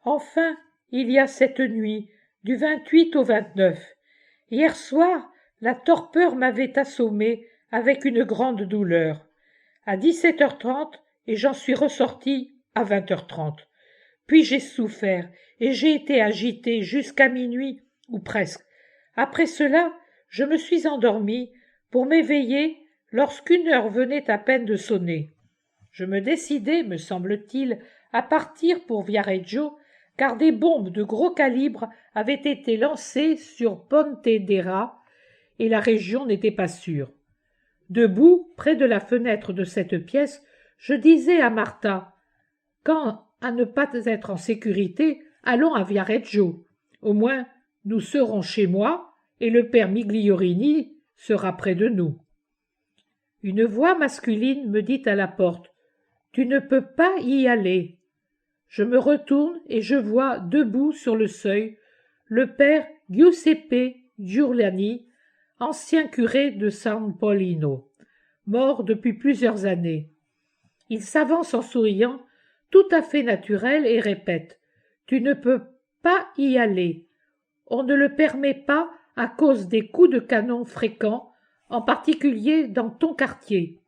Enfin, il y a cette nuit, du 28 au 29. Hier soir, la torpeur m'avait assommé avec une grande douleur. À 17h30, et j'en suis ressorti à 20h30. Puis j'ai souffert, et j'ai été agité jusqu'à minuit, ou presque. Après cela, je me suis endormi pour m'éveiller lorsqu'une heure venait à peine de sonner. Je me décidai, me semble-t-il, à partir pour Viareggio, car des bombes de gros calibre avaient été lancées sur Pontedera, et la région n'était pas sûre. Debout, près de la fenêtre de cette pièce, je disais à Martha: Quand à ne pas être en sécurité, allons à Viareggio. Au moins, nous serons chez moi, et le père Migliorini sera près de nous. Une voix masculine me dit à la porte: Tu ne peux pas y aller. Je me retourne et je vois debout sur le seuil le père Giuseppe Giuliani, ancien curé de San Paulino, mort depuis plusieurs années. Il s'avance en souriant, tout à fait naturel, et répète: Tu ne peux pas y aller. On ne le permet pas à cause des coups de canon fréquents, en particulier dans ton quartier.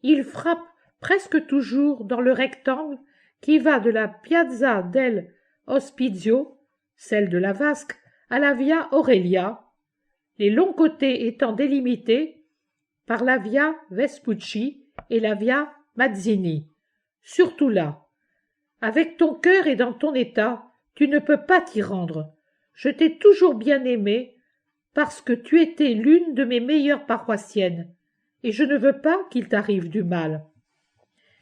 Il frappe presque toujours dans le rectangle qui va de la Piazza del Ospizio, celle de la Vasque, à la Via Aurelia, les longs côtés étant délimités par la Via Vespucci et la Via Mazzini. Surtout là. Avec ton cœur et dans ton état, tu ne peux pas t'y rendre. Je t'ai toujours bien aimé parce que tu étais l'une de mes meilleures paroissiennes, et je ne veux pas qu'il t'arrive du mal.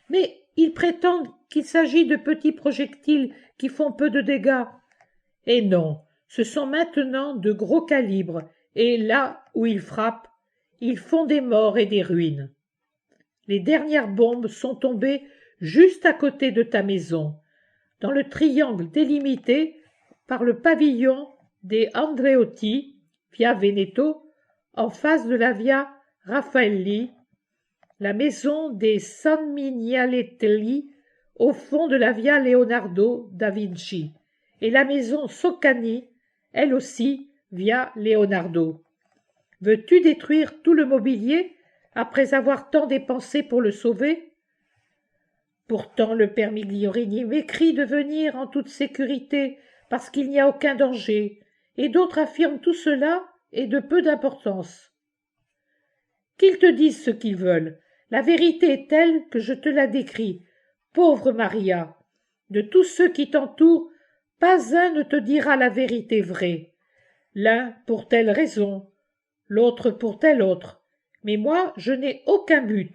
Mais ils prétendent qu'il s'agit de petits projectiles qui font peu de dégâts. Et non, ce sont maintenant de gros calibres, et là où ils frappent, ils font des morts et des ruines. Les dernières bombes sont tombées juste à côté de ta maison, dans le triangle délimité par le pavillon des Andreotti, via Veneto, en face de la via Raffaelli, la maison des Sanmignaletelli, au fond de la via Leonardo da Vinci, et la maison Soccani, elle aussi, via Leonardo. Veux-tu détruire tout le mobilier après avoir tant dépensé pour le sauver? Pourtant le père Migliorini m'écrit de venir en toute sécurité parce qu'il n'y a aucun danger, et d'autres affirment tout cela et de peu d'importance. Qu'ils te disent ce qu'ils veulent, la vérité est telle que je te la décris. Pauvre Maria, de tous ceux qui t'entourent, pas un ne te dira la vérité vraie. L'un pour telle raison, l'autre pour telle autre. Mais moi, je n'ai aucun but.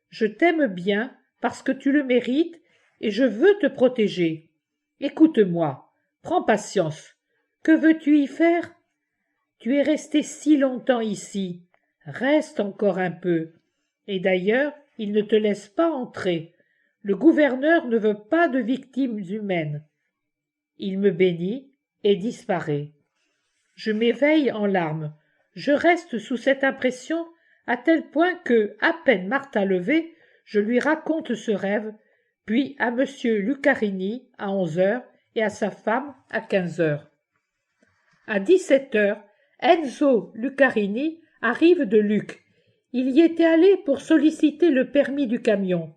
Je t'aime bien parce que tu le mérites et je veux te protéger. Écoute-moi, prends patience. Que veux-tu y faire? Tu es resté si longtemps ici. Reste encore un peu. Et d'ailleurs, il ne te laisse pas entrer. Le gouverneur ne veut pas de victimes humaines. Il me bénit et disparaît. Je m'éveille en larmes. Je reste sous cette impression à tel point que, à peine Martha levée, je lui raconte ce rêve, puis à monsieur Lucarini à 11h et à sa femme à 15h. À 17h, Enzo Lucarini arrive de Lucques. Il y était allé pour solliciter le permis du camion.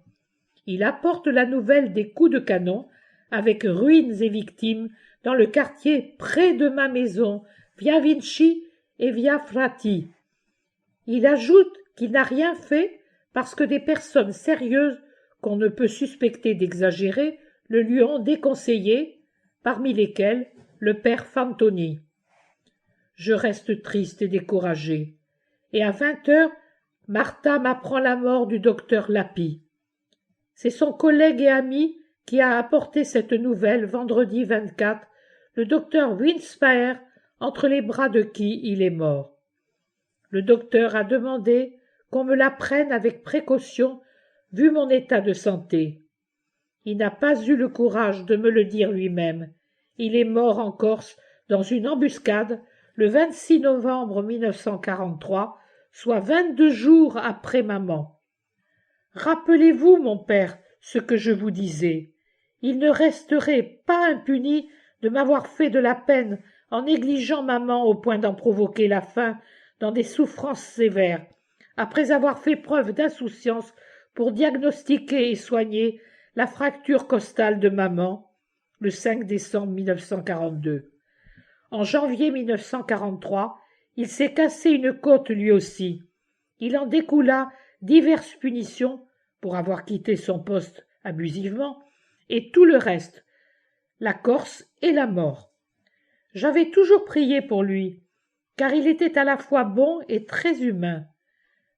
Il apporte la nouvelle des coups de canon, avec ruines et victimes, dans le quartier près de ma maison, via Vinci et via Frati. Il ajoute qu'il n'a rien fait parce que des personnes sérieuses, qu'on ne peut suspecter d'exagérer, le lui ont déconseillé, parmi lesquelles le père Fantoni. Je reste triste et découragé. Et à 20h, Martha m'apprend la mort du docteur Lapi. C'est son collègue et ami qui a apporté cette nouvelle vendredi 24, le docteur Winspaer, entre les bras de qui il est mort. Le docteur a demandé qu'on me la prenne avec précaution, vu mon état de santé. Il n'a pas eu le courage de me le dire lui-même. Il est mort en Corse dans une embuscade le 26 novembre 1943, soit 22 jours après maman. Rappelez-vous, mon père, ce que je vous disais. Il ne resterait pas impuni de m'avoir fait de la peine en négligeant maman au point d'en provoquer la faim dans des souffrances sévères, après avoir fait preuve d'insouciance pour diagnostiquer et soigner la fracture costale de maman le 5 décembre 1942. En janvier 1943, il s'est cassé une côte lui aussi. Il en découla diverses punitions pour avoir quitté son poste abusivement, et tout le reste, la Corse et la mort. J'avais toujours prié pour lui, car il était à la fois bon et très humain.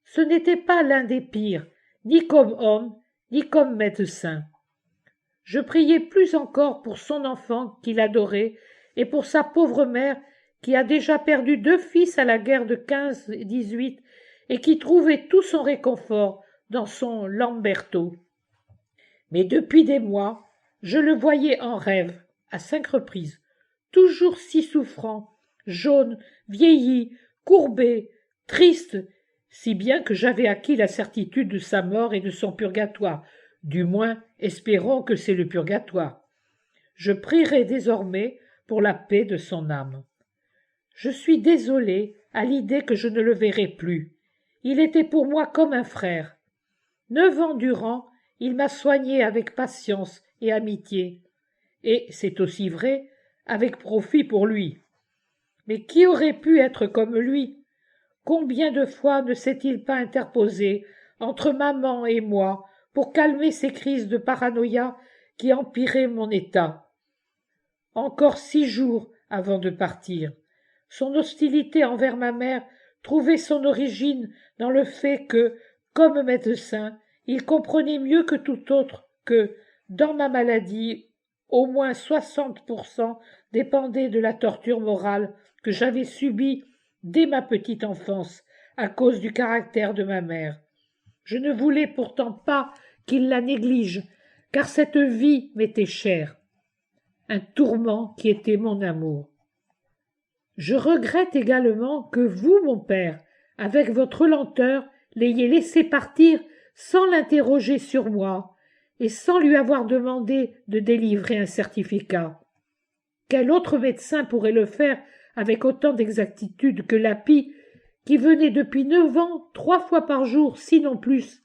Ce n'était pas l'un des pires, ni comme homme, ni comme médecin. Je priais plus encore pour son enfant qu'il adorait et pour sa pauvre mère qui a déjà perdu 2 fils à la guerre de 15-18 et qui trouvait tout son réconfort dans son Lamberto. Mais depuis des mois, je le voyais en rêve, à 5 reprises, toujours si souffrant, jaune, vieilli, courbé, triste, si bien que j'avais acquis la certitude de sa mort et de son purgatoire, du moins espérons que c'est le purgatoire. Je prierai désormais pour la paix de son âme. Je suis désolé à l'idée que je ne le verrai plus. Il était pour moi comme un frère. 9 ans durant, il m'a soigné avec patience et amitié, et, c'est aussi vrai, avec profit pour lui. Mais qui aurait pu être comme lui? Combien de fois ne s'est-il pas interposé entre maman et moi pour calmer ces crises de paranoïa qui empiraient mon état? Encore 6 jours avant de partir. Son hostilité envers ma mère trouvait son origine dans le fait que, comme médecin, il comprenait mieux que tout autre que, dans ma maladie, au moins 60% dépendait de la torture morale que j'avais subie dès ma petite enfance à cause du caractère de ma mère. Je ne voulais pourtant pas qu'il la néglige, car cette vie m'était chère, un tourment qui était mon amour. Je regrette également que vous, mon père, avec votre lenteur, l'ayez laissé partir sans l'interroger sur moi et sans lui avoir demandé de délivrer un certificat. Quel autre médecin pourrait le faire avec autant d'exactitude que Lapi, qui venait depuis 9 ans 3 fois par jour, sinon plus,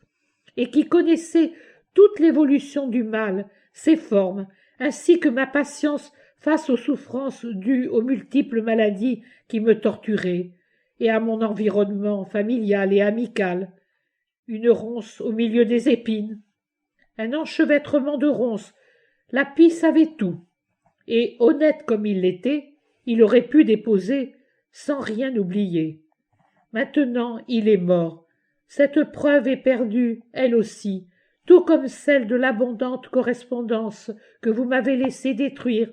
et qui connaissait toute l'évolution du mal, ses formes, ainsi que ma patience face aux souffrances dues aux multiples maladies qui me torturaient, et à mon environnement familial et amical. Une ronce au milieu des épines, un enchevêtrement de ronces. Lapi savait tout, et, honnête comme il l'était, il aurait pu déposer sans rien oublier. Maintenant il est mort. Cette preuve est perdue, elle aussi, tout comme celle de l'abondante correspondance que vous m'avez laissé détruire,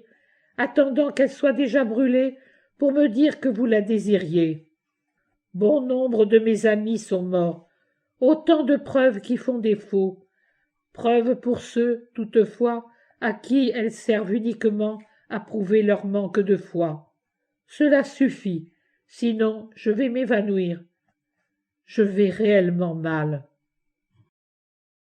attendant qu'elle soit déjà brûlée pour me dire que vous la désiriez. Bon nombre de mes amis sont morts, autant de preuves qui font défaut, preuves pour ceux, toutefois, à qui elles servent uniquement à prouver leur manque de foi. Cela suffit, sinon je vais m'évanouir. Je vais réellement mal.